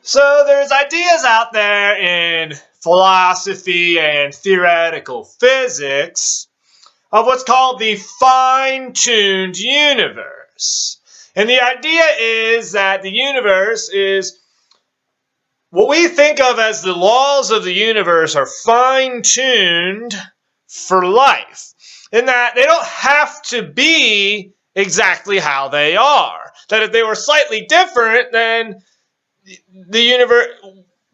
So there's ideas out there in philosophy and theoretical physics of what's called the fine-tuned universe. And the idea is that the universe is what we think of as the laws of the universe are fine-tuned for life, in that they don't have to be exactly how they are. That if they were slightly different, then the universe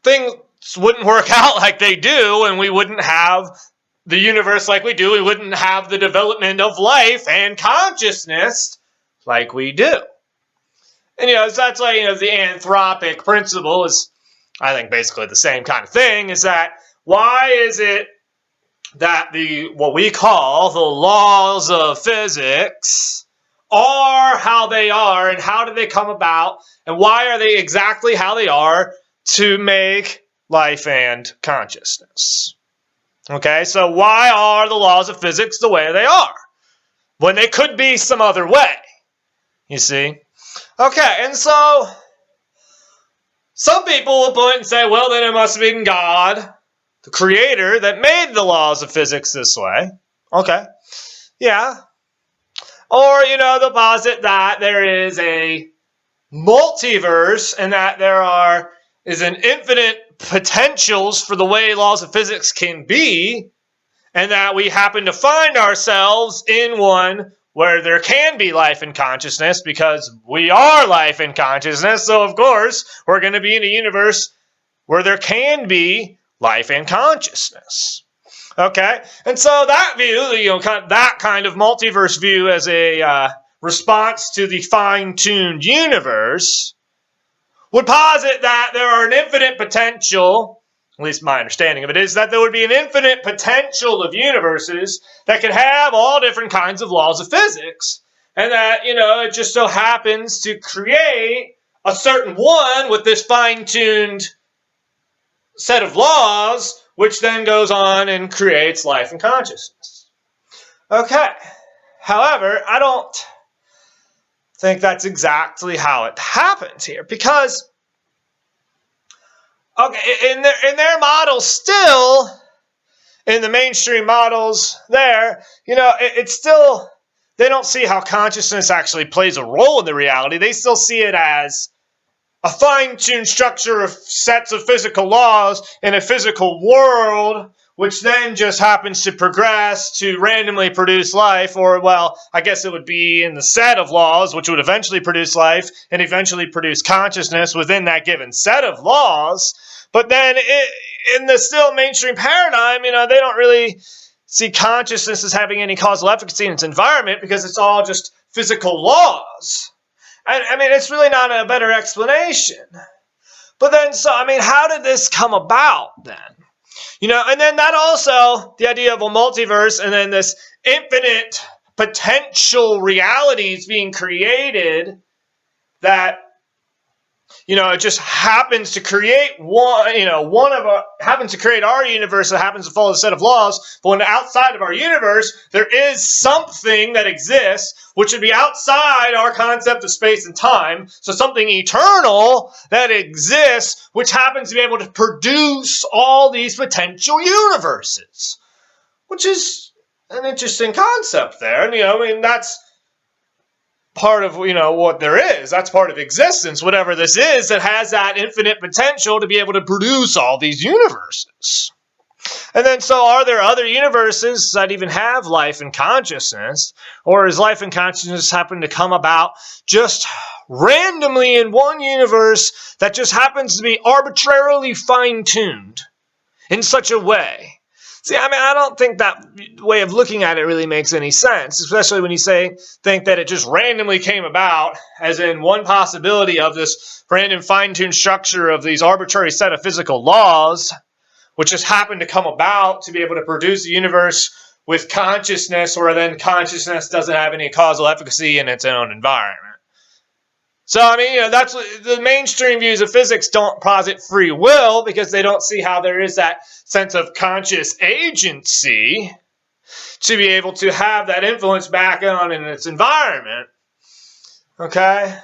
things wouldn't work out like they do, and we wouldn't have the universe like we do. We wouldn't have the development of life and consciousness like we do. And that's like the anthropic principle is, I think, basically the same kind of thing. Is that why is it that what we call the laws of physics are how they are, and how do they come about, and why are they exactly how they are to make life and consciousness? Okay, so why are the laws of physics the way they are when they could be some other way? You see? Okay, and so some people will point and say, well, then it must have been God, the creator, that made the laws of physics this way. Okay, yeah. Or, they'll posit that there is a multiverse and that there is an infinite potentials for the way laws of physics can be, and that we happen to find ourselves in one where there can be life and consciousness because we are life and consciousness. So, of course, we're going to be in a universe where there can be life and consciousness. Okay, and so that view, that kind of multiverse view as a response to the fine-tuned universe, would posit that there are an infinite potential, at least my understanding of it is that there would be an infinite potential of universes that could have all different kinds of laws of physics, and that, it just so happens to create a certain one with this fine-tuned set of laws, which then goes on and creates life and consciousness. Okay, however, I don't think that's exactly how it happens here, because in their models still, in the mainstream models there, it's still, they don't see how consciousness actually plays a role in the reality. They still see it as a fine-tuned structure of sets of physical laws in a physical world, which then just happens to progress to randomly produce life, or, well, I guess it would be in the set of laws, which would eventually produce life and eventually produce consciousness within that given set of laws. But then in the still mainstream paradigm, they don't really see consciousness as having any causal efficacy in its environment because it's all just physical laws. I mean, it's really not a better explanation. But then, how did this come about then? And then that also, the idea of a multiverse and then this infinite potential realities being created that, it just happens to create happens to create our universe that happens to follow a set of laws. But when outside of our universe, there is something that exists, which would be outside our concept of space and time. So something eternal that exists, which happens to be able to produce all these potential universes, which is an interesting concept there. And, that's part of what there is. That's part of existence, whatever this is, that has that infinite potential to be able to produce all these universes. And then, so are there other universes that even have life and consciousness, or is life and consciousness happen to come about just randomly in one universe that just happens to be arbitrarily fine-tuned in such a way? See, I don't think that way of looking at it really makes any sense, especially when you think that it just randomly came about, as in one possibility of this random fine-tuned structure of these arbitrary set of physical laws, which just happened to come about to be able to produce a universe with consciousness, where then consciousness doesn't have any causal efficacy in its own environment. So, that's the mainstream views of physics don't posit free will, because they don't see how there is that sense of conscious agency to be able to have that influence back on in its environment. Okay?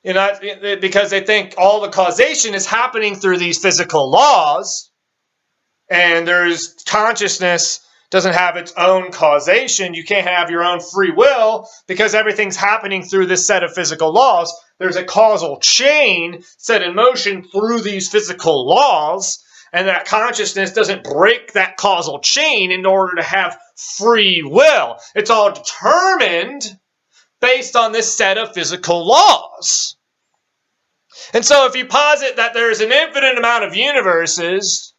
You know, because they think all the causation is happening through these physical laws, and there's consciousness doesn't have its own causation. You can't have your own free will because everything's happening through this set of physical laws. There's a causal chain set in motion through these physical laws, and that consciousness doesn't break that causal chain in order to have free will. It's all determined based on this set of physical laws. And so if you posit that there's an infinite amount of universes,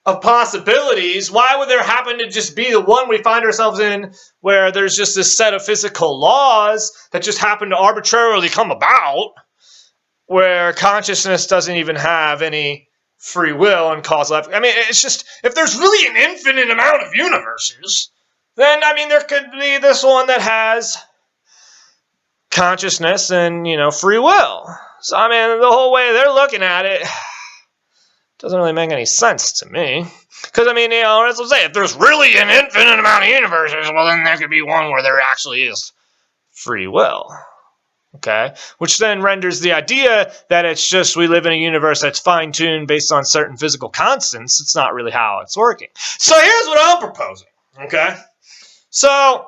of possibilities, why would there happen to just be the one we find ourselves in where there's just this set of physical laws that just happen to arbitrarily come about, where consciousness doesn't even have any free will and cause life? I mean, it's just, if there's really an infinite amount of universes, then, I mean, there could be this one that has consciousness and, free will. So, I mean, the whole way they're looking at it doesn't really make any sense to me. Because, I mean, as I say, if there's really an infinite amount of universes, well, then there could be one where there actually is free will. Okay? Which then renders the idea that it's just we live in a universe that's fine-tuned based on certain physical constants. It's not really how it's working. So here's what I'm proposing. Okay? So,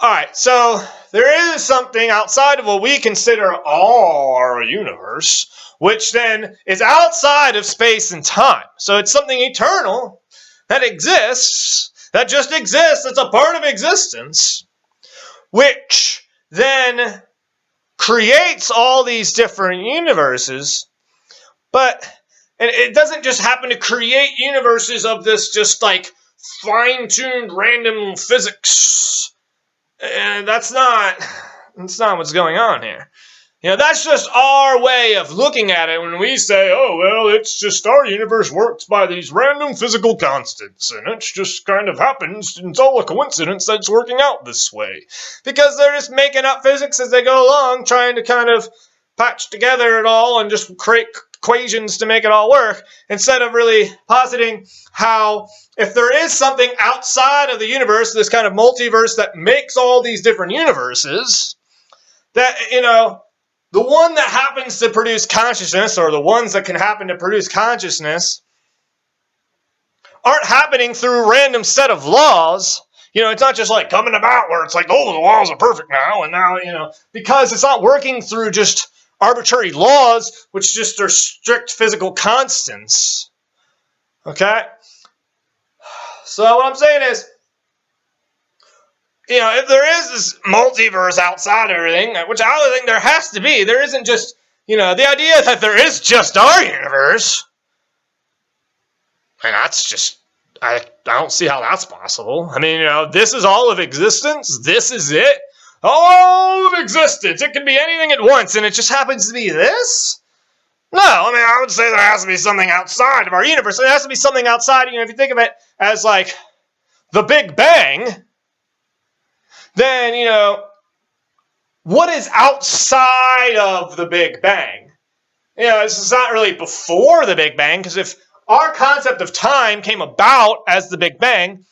alright, so there is something outside of what we consider our universe, which then is outside of space and time. So it's something eternal that exists, that just exists, it's a part of existence, which then creates all these different universes, and it doesn't just happen to create universes of this just like fine-tuned random physics. And that's not what's going on here. That's just our way of looking at it when we say, oh, well, it's just our universe works by these random physical constants, and it just kind of happens, and it's all a coincidence that it's working out this way. Because they're just making up physics as they go along, trying to kind of patch together it all and just create equations to make it all work, instead of really positing how if there is something outside of the universe, this kind of multiverse that makes all these different universes, that, the one that happens to produce consciousness, or the ones that can happen to produce consciousness, aren't happening through a random set of laws. It's not just like coming about where it's like, oh, the laws are perfect now, and now, because it's not working through just arbitrary laws, which just are strict physical constants. Okay? So what I'm saying is, if there is this multiverse outside of everything, which I would think there has to be, there isn't just, the idea that there is just our universe, and that's just, I don't see how that's possible. I mean, this is all of existence, this is it, all of existence, it can be anything at once, and it just happens to be this? No, I mean, I would say there has to be something outside of our universe. There has to be something outside, if you think of it as like the Big Bang, then, what is outside of the Big Bang? This is not really before the Big Bang, because if our concept of time came about as the Big Bang,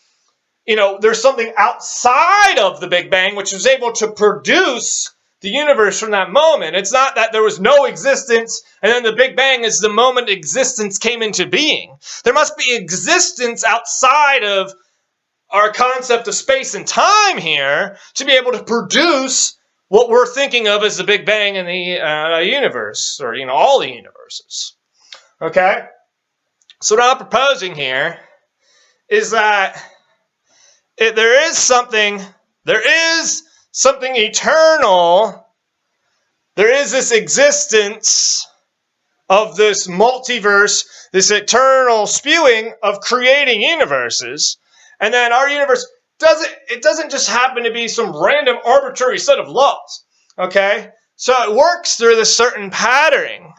there's something outside of the Big Bang which was able to produce the universe from that moment. It's not that there was no existence, and then the Big Bang is the moment existence came into being. There must be existence outside of our concept of space and time here to be able to produce what we're thinking of as the Big Bang in the universe, or all the universes. Okay? So what I'm proposing here is that there is something eternal. There is this existence of this multiverse, this eternal spewing of creating universes. And then our universe doesn't just happen to be some random arbitrary set of laws. Okay? So it works through this certain patterning.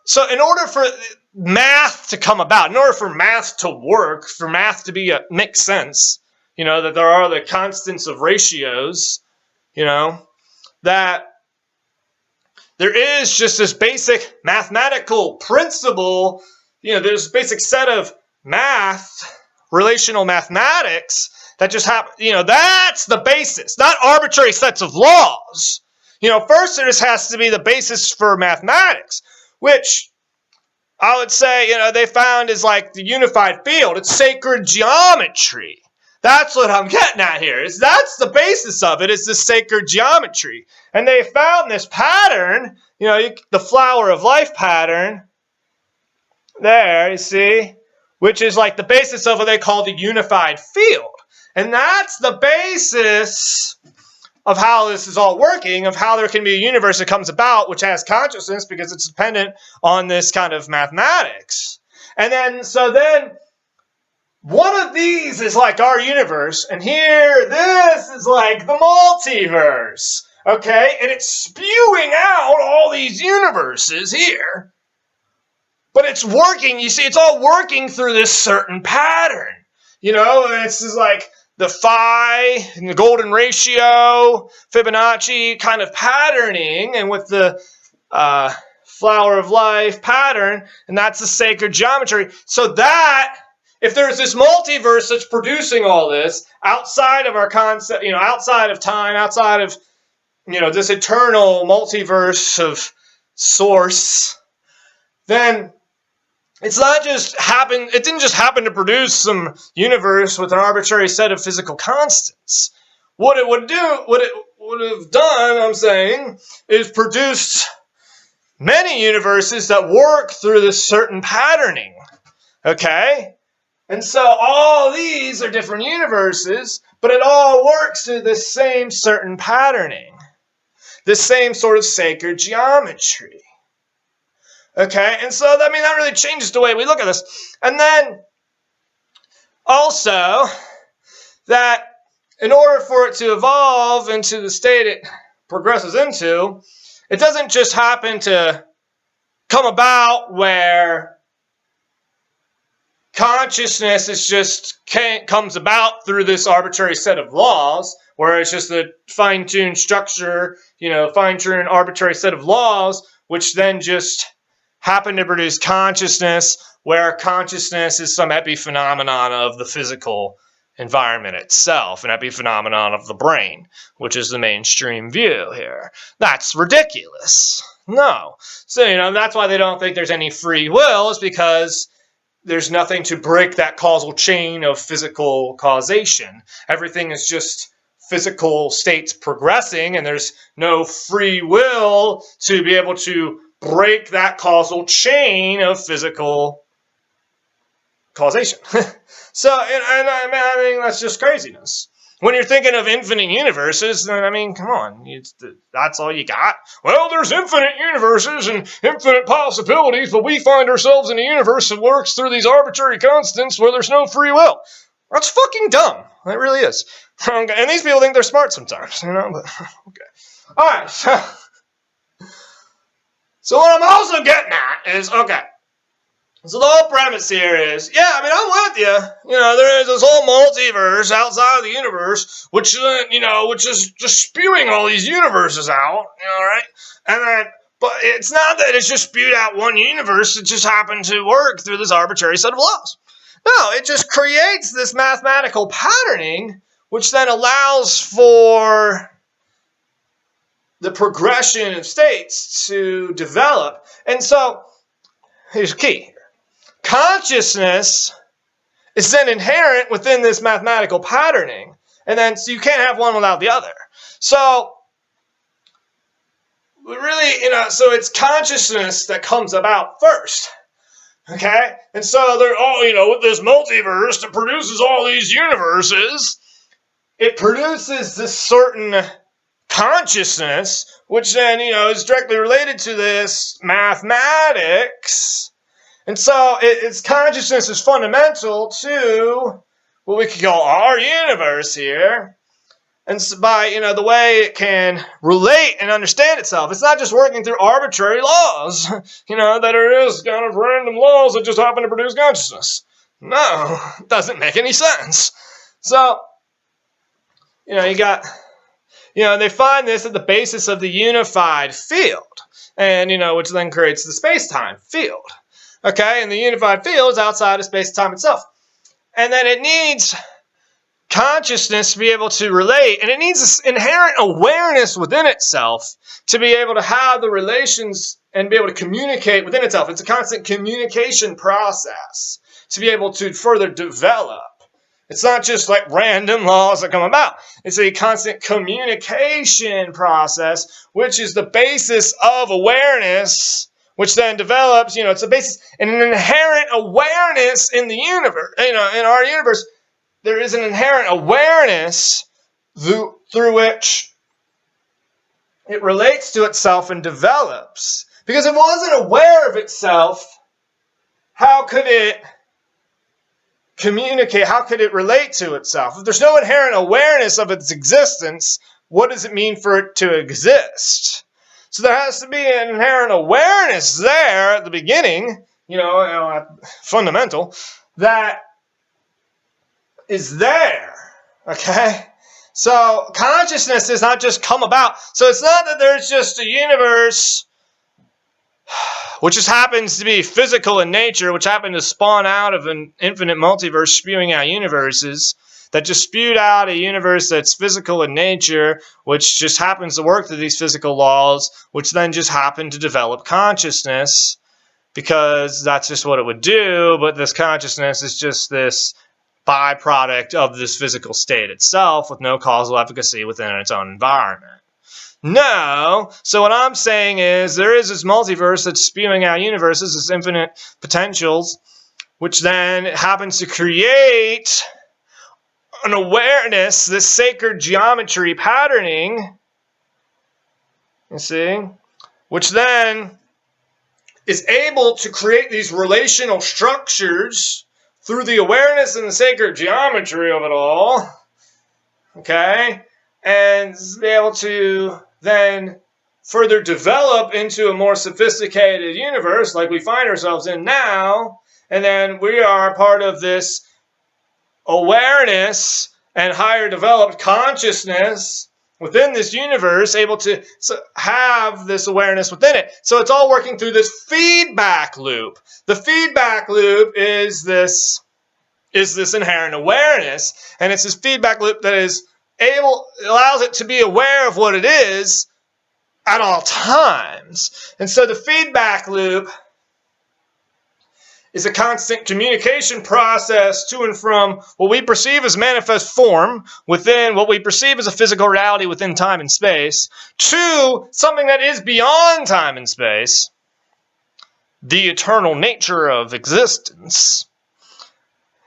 So in order for math to come about, in order for math to work, for math to make sense, that there are the constants of ratios, that there is just this basic mathematical principle, there's a basic set of math, relational mathematics, that just happen. That's the basis, not arbitrary sets of laws. First there just has to be the basis for mathematics, which I would say, they found is like the unified field. It's sacred geometry. That's what I'm getting at here. That's the basis of it, is the sacred geometry. And they found this pattern, the flower of life pattern, there, you see, which is like the basis of what they call the unified field. And that's the basis of how this is all working, of how there can be a universe that comes about which has consciousness because it's dependent on this kind of mathematics. And then, one of these is like our universe, and here, this is like the multiverse, okay? And it's spewing out all these universes here. But it's working, you see, it's all working through this certain pattern. And it's just like the phi and the golden ratio, Fibonacci kind of patterning, and with the flower of life pattern, and that's the sacred geometry. So that, if there's this multiverse that's producing all this outside of our concept, outside of time, outside of, this eternal multiverse of source, then it's not just happened. It didn't just happen to produce some universe with an arbitrary set of physical constants. What it would have done, I'm saying, is produced many universes that work through this certain patterning. Okay? And so all these are different universes, but it all works through this same certain patterning, this same sort of sacred geometry. Okay, and so, that really changes the way we look at this. And then, also, that in order for it to evolve into the state it progresses into, it doesn't just happen to come about where consciousness comes about through this arbitrary set of laws, where it's just a fine-tuned structure, fine-tuned arbitrary set of laws, which then just happen to produce consciousness, where consciousness is some epiphenomenon of the physical environment itself, an epiphenomenon of the brain, which is the mainstream view here. That's ridiculous. No. So, that's why they don't think there's any free will, is because there's nothing to break that causal chain of physical causation. Everything is just physical states progressing, and there's no free will to be able to break that causal chain of physical causation. So, and I mean, that's just craziness. When you're thinking of infinite universes, then, come on, that's all you got? Well, there's infinite universes and infinite possibilities, but we find ourselves in a universe that works through these arbitrary constants where there's no free will. That's fucking dumb. It really is. And these people think they're smart sometimes, but okay. All right, so what I'm also getting at is, okay, so the whole premise here is, I'm with you. There is this whole multiverse outside of the universe, which is just spewing all these universes out, right? And then, but it's not that it's just spewed out one universe. It just happened to work through this arbitrary set of laws. No, it just creates this mathematical patterning, which then allows for the progression of states to develop. And so, here's the key. Consciousness is then inherent within this mathematical patterning. And then, so you can't have one without the other. So, really, so it's consciousness that comes about first. Okay? And so they're all, with this multiverse that produces all these universes, it produces this certain consciousness, which then, is directly related to this mathematics. And so its consciousness is fundamental to what we could call our universe here. And so by, the way it can relate and understand itself, it's not just working through arbitrary laws, that it is kind of random laws that just happen to produce consciousness. No, it doesn't make any sense. So, you got, they find this at the basis of the unified field, and, which then creates the space-time field. Okay, and the unified field is outside of space-time itself. And then it needs consciousness to be able to relate, and it needs this inherent awareness within itself to be able to have the relations and be able to communicate within itself. It's a constant communication process to be able to further develop. It's not just like random laws that come about. It's a constant communication process, which is the basis of awareness, which then develops, it's a basis, an inherent awareness in the universe, in our universe. There is an inherent awareness through which it relates to itself and develops. Because if it wasn't aware of itself, how could it communicate? How could it relate to itself? If there's no inherent awareness of its existence, what does it mean for it to exist? So there has to be an inherent awareness there at the beginning, fundamental, that is there, okay? So consciousness does not just come about. So it's not that there's just a universe which just happens to be physical in nature, which happened to spawn out of an infinite multiverse spewing out universes, that just spewed out a universe that's physical in nature, which just happens to work through these physical laws, which then just happen to develop consciousness, because that's just what it would do, but this consciousness is just this byproduct of this physical state itself with no causal efficacy within its own environment. No. So what I'm saying is there is this multiverse that's spewing out universes, this infinite potentials, which then happens to create an awareness, this sacred geometry patterning, you see, which then is able to create these relational structures through the awareness and the sacred geometry of it all, okay, and be able to then further develop into a more sophisticated universe like we find ourselves in now, and then we are part of this awareness and higher developed consciousness within this universe, able to have this awareness within it. So it's all working through this feedback loop. The feedback loop is this inherent awareness, and it's this feedback loop that allows it to be aware of what it is at all times. And so the feedback loop is a constant communication process to and from what we perceive as manifest form within what we perceive as a physical reality within time and space to something that is beyond time and space, the eternal nature of existence.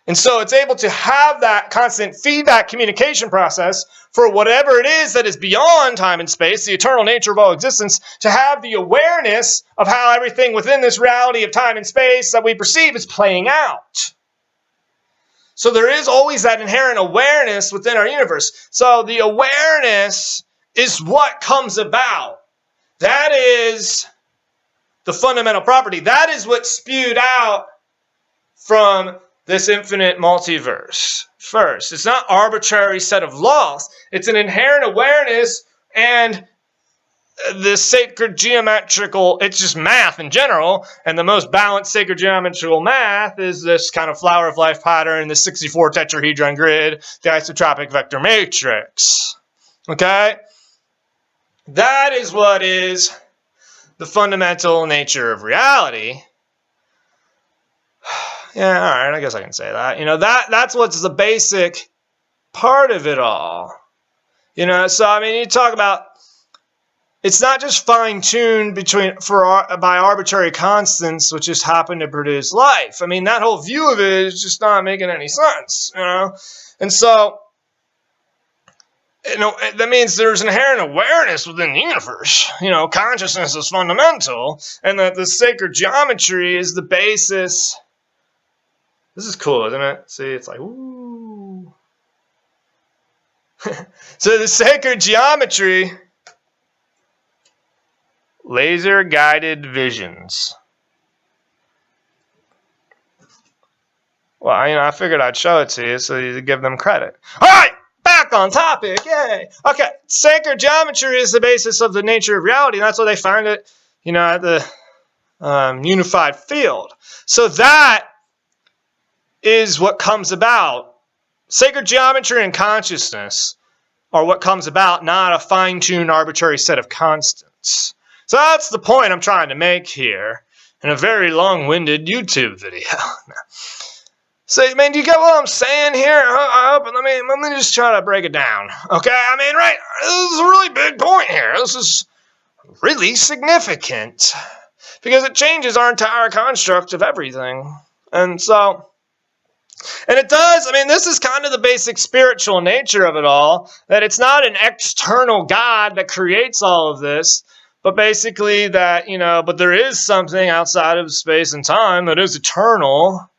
And so it's able to have that constant feedback communication process for whatever it is that is beyond time and space, the eternal nature of all existence, to have the awareness of how everything within this reality of time and space that we perceive is playing out. So there is always that inherent awareness within our universe. So the awareness is what comes about. That is the fundamental property. That is what spewed out from this infinite multiverse first. It's not an arbitrary set of laws. It's an inherent awareness and this sacred geometrical, it's just math in general, and the most balanced sacred geometrical math is this kind of flower of life pattern, the 64 tetrahedron grid, the isotropic vector matrix. Okay? That is what is the fundamental nature of reality. Yeah, all right, I guess I can say that. That's what's the basic part of it all. So I mean, you talk about it's not just fine-tuned by arbitrary constants, which just happen to produce life. I mean, that whole view of it is just not making any sense, And so, that means there's inherent awareness within the universe. Consciousness is fundamental, and that the sacred geometry is the basis. This is cool, isn't it? See, it's like, ooh. So the sacred geometry, laser-guided visions. Well, I figured I'd show it to you so you give them credit. All right, back on topic, yay. Okay, sacred geometry is the basis of the nature of reality, and that's why they find it, at the unified field. So that is what comes about sacred geometry and consciousness are what comes about, not a fine-tuned arbitrary set of constants. So that's the point I'm trying to make here in a very long-winded YouTube video. So, I mean, do you get what I'm saying here? Let me just try to break it down. Okay, I mean, right, this is a really big point here. This is really significant because it changes our entire construct of everything. And so, and it does, I mean, this is kind of the basic spiritual nature of it all, that it's not an external God that creates all of this, but basically that, but there is something outside of space and time that is eternal.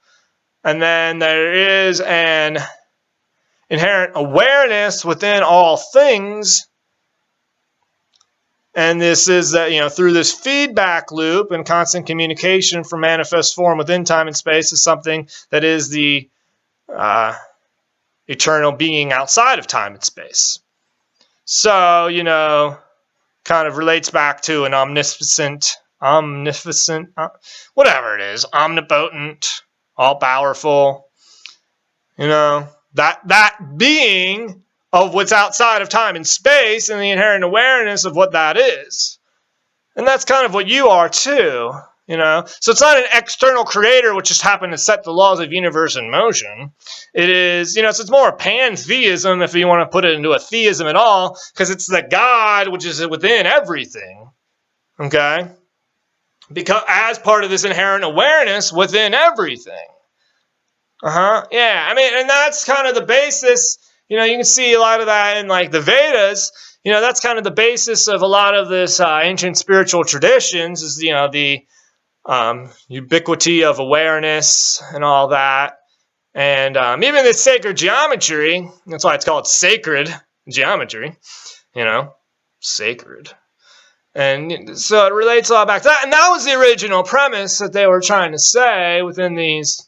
And then there is an inherent awareness within all things. And this is that, through this feedback loop and constant communication from manifest form within time and space is something that is the eternal being outside of time and space. So, kind of relates back to an omnipotent, whatever it is, omnipotent, all-powerful, that being of what's outside of time and space and the inherent awareness of what that is. And that's kind of what you are too, So it's not an external creator which just happened to set the laws of universe in motion. It is, so it's more pantheism if you want to put it into a theism at all, because it's the God which is within everything, okay? Because as part of this inherent awareness within everything. Yeah, I mean, and that's kind of the basis, you can see a lot of that in like the Vedas, that's kind of the basis of a lot of this ancient spiritual traditions is, the ubiquity of awareness and all that. And even the sacred geometry, that's why it's called sacred geometry, sacred. And so it relates a lot back to that. And that was the original premise that they were trying to say within these,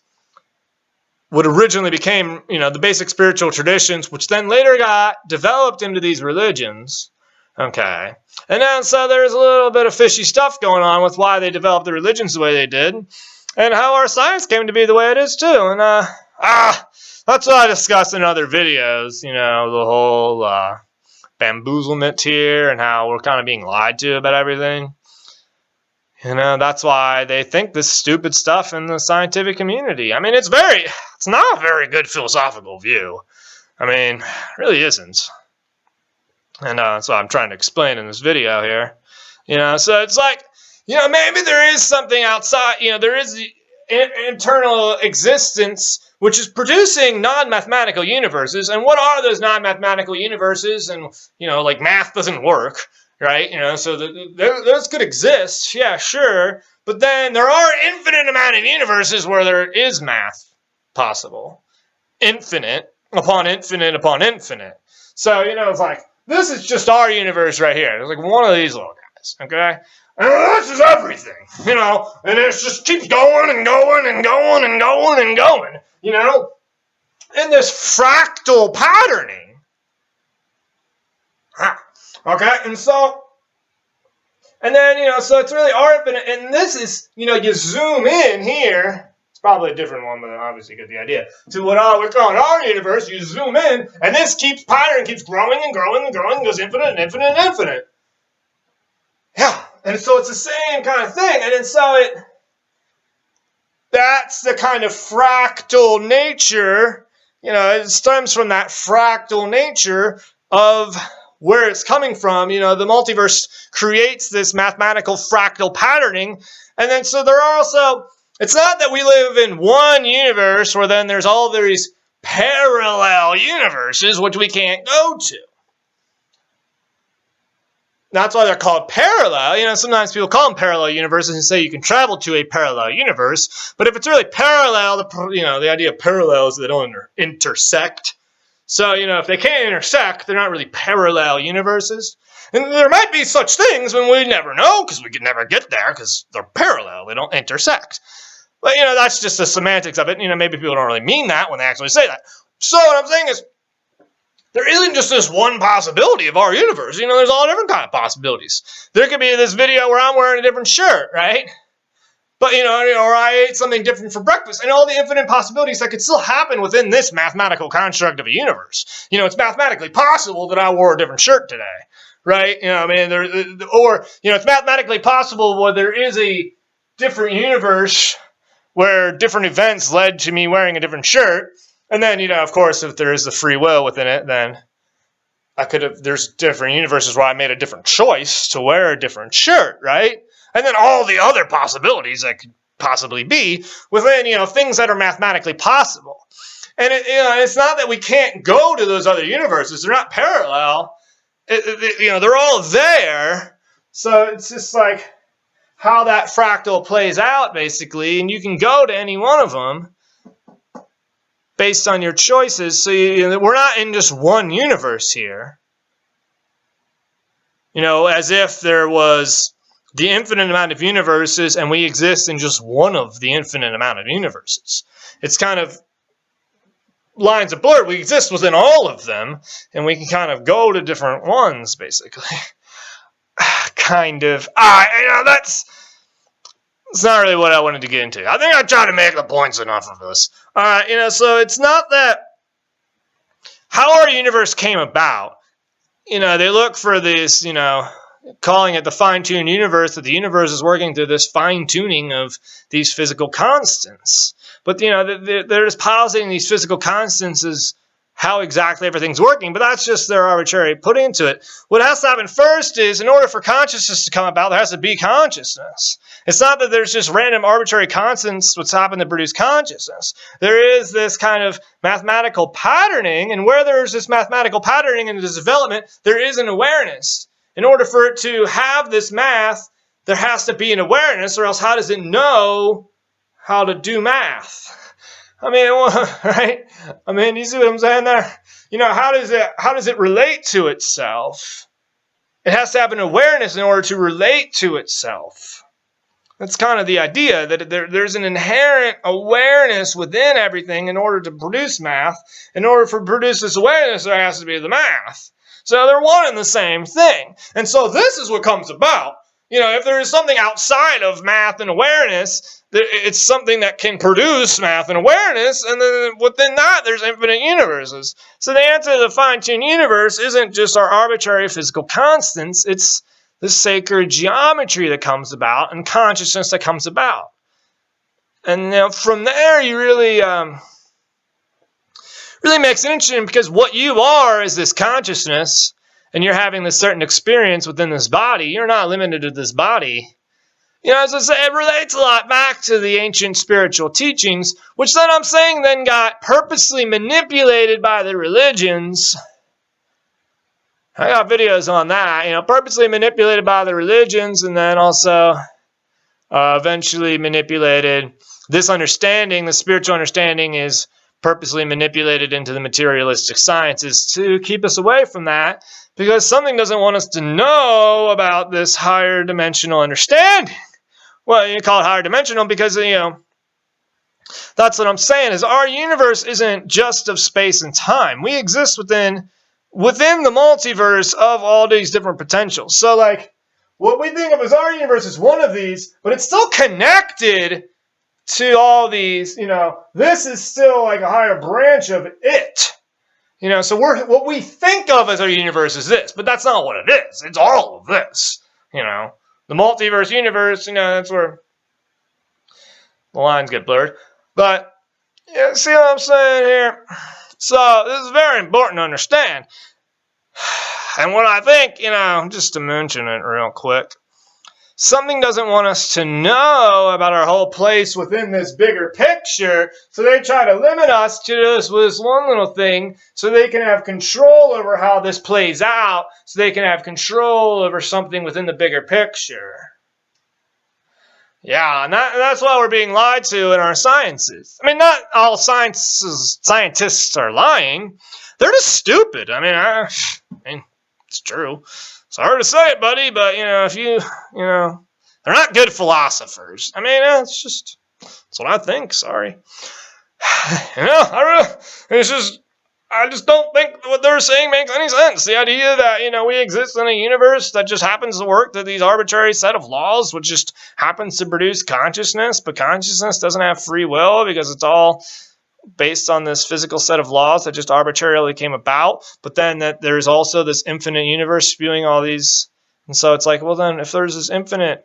what originally became, the basic spiritual traditions, which then later got developed into these religions. Okay. And then so there's a little bit of fishy stuff going on with why they developed the religions the way they did, and how our science came to be the way it is too. And that's what I discuss in other videos, the whole bamboozlement here and how we're kind of being lied to about everything. That's why they think this stupid stuff in the scientific community. I mean, it's not a very good philosophical view. I mean, it really isn't. And so I'm trying to explain in this video here. So it's like, maybe there is something outside, there is the internal existence which is producing non-mathematical universes. And what are those non-mathematical universes? And, like math doesn't work, right? So those could exist, yeah, sure. But then there are infinite amount of universes where there is math possible. Infinite upon infinite upon infinite. So, it's like, this is just our universe right here. It's like one of these little guys, okay? And this is everything, and it just keeps going and going and going and going and going, in this fractal patterning. Okay, and so, and then, so it's really our infinite, and this is, you zoom in here. It's probably a different one, but obviously you get the idea. To what we're calling our universe, you zoom in, and this pattern keeps growing and growing and growing, and goes infinite and infinite and infinite. Yeah, and so it's the same kind of thing, and then so that's the kind of fractal nature, it stems from that fractal nature of where it's coming from. The multiverse creates this mathematical fractal patterning, and then so there are also, it's not that we live in one universe where then there's all these parallel universes which we can't go to. That's why they're called parallel. Sometimes people call them parallel universes and say you can travel to a parallel universe. But if it's really parallel, the idea of parallel is they don't intersect. So, if they can't intersect, they're not really parallel universes. And there might be such things when we never know, because we could never get there, because they're parallel. They don't intersect. But, that's just the semantics of it. Maybe people don't really mean that when they actually say that. So what I'm saying is, there isn't just this one possibility of our universe. There's all different kind of possibilities. There could be this video where I'm wearing a different shirt, right? But, or I ate something different for breakfast, and all the infinite possibilities that could still happen within this mathematical construct of a universe. It's mathematically possible that I wore a different shirt today, right? It's mathematically possible where there is a different universe where different events led to me wearing a different shirt. And then, of course, if there is the free will within it, then there's different universes where I made a different choice to wear a different shirt, right? And then all the other possibilities that could possibly be within, things that are mathematically possible. And it's not that we can't go to those other universes. They're not parallel. They're all there. So it's just like how that fractal plays out, basically. And you can go to any one of them based on your choices. So we're not in just one universe here. As if there was the infinite amount of universes and we exist in just one of the infinite amount of universes. It's kind of lines of blur. We exist within all of them, and we can kind of go to different ones, basically. Kind of. That's not really what I wanted to get into. I think I tried to make the points enough of this. So it's not that how our universe came about. They look for this, calling it the fine-tuned universe, that the universe is working through this fine-tuning of these physical constants. But, they're just positing these physical constants as how exactly everything's working, but that's just their arbitrary put into it. What has to happen first is, in order for consciousness to come about, there has to be consciousness. It's not that there's just random arbitrary constants what's happened to produce consciousness. There is this kind of mathematical patterning, and where there's this mathematical patterning and this development, there is an awareness. In order for it to have this math, there has to be an awareness, or else how does it know how to do math? Right? You see what I'm saying there? How does it relate to itself? It has to have an awareness in order to relate to itself. That's kind of the idea, that there's an inherent awareness within everything in order to produce math. In order to produce this awareness, there has to be the math. So they're one and the same thing. And so this is what comes about. If there is something outside of math and awareness, it's something that can produce math and awareness, and then within that, there's infinite universes. So the answer to the fine-tuned universe isn't just our arbitrary physical constants, it's the sacred geometry that comes about and consciousness that comes about. And from there, you really makes it interesting, because what you are is this consciousness, and you're having this certain experience within this body. You're not limited to this body. As I say, it relates a lot back to the ancient spiritual teachings, which then I'm saying then got purposely manipulated by the religions. I got videos on that, purposely manipulated by the religions, and then also eventually manipulated. This understanding, the spiritual understanding, is purposely manipulated into the materialistic sciences to keep us away from that, because something doesn't want us to know about this higher dimensional understanding. Well, you call it higher dimensional because, that's what I'm saying, is our universe isn't just of space and time. We exist within the multiverse of all these different potentials. So, what we think of as our universe is one of these, but it's still connected to all these, this is still like a higher branch of it. So what we think of as our universe is this, but that's not what it is. It's all of this, The multiverse universe, that's where the lines get blurred. But, see what I'm saying here? So this is very important to understand. And what I think, just to mention it real quick, something doesn't want us to know about our whole place within this bigger picture, so they try to limit us to this one little thing so they can have control over how this plays out, so they can have control over something within the bigger picture. Yeah, and that's why we're being lied to in our sciences. Not all scientists are lying. They're just stupid. It's true. Sorry to say it, buddy, but, if they're not good philosophers. That's what I think, sorry. It's just, I just don't think what they're saying makes any sense. The idea that, we exist in a universe that just happens to work to these arbitrary set of laws, which just happens to produce consciousness, but consciousness doesn't have free will because it's all based on this physical set of laws that just arbitrarily came about. But then that there's also this infinite universe spewing all these. And so it's like, well, then if there's this infinite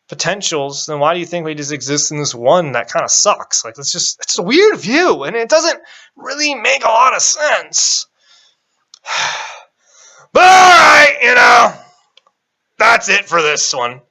potentials, then why do you think we just exist in this one that kind of sucks? Like, it's a weird view, and it doesn't really make a lot of sense. But all right, that's it for this one.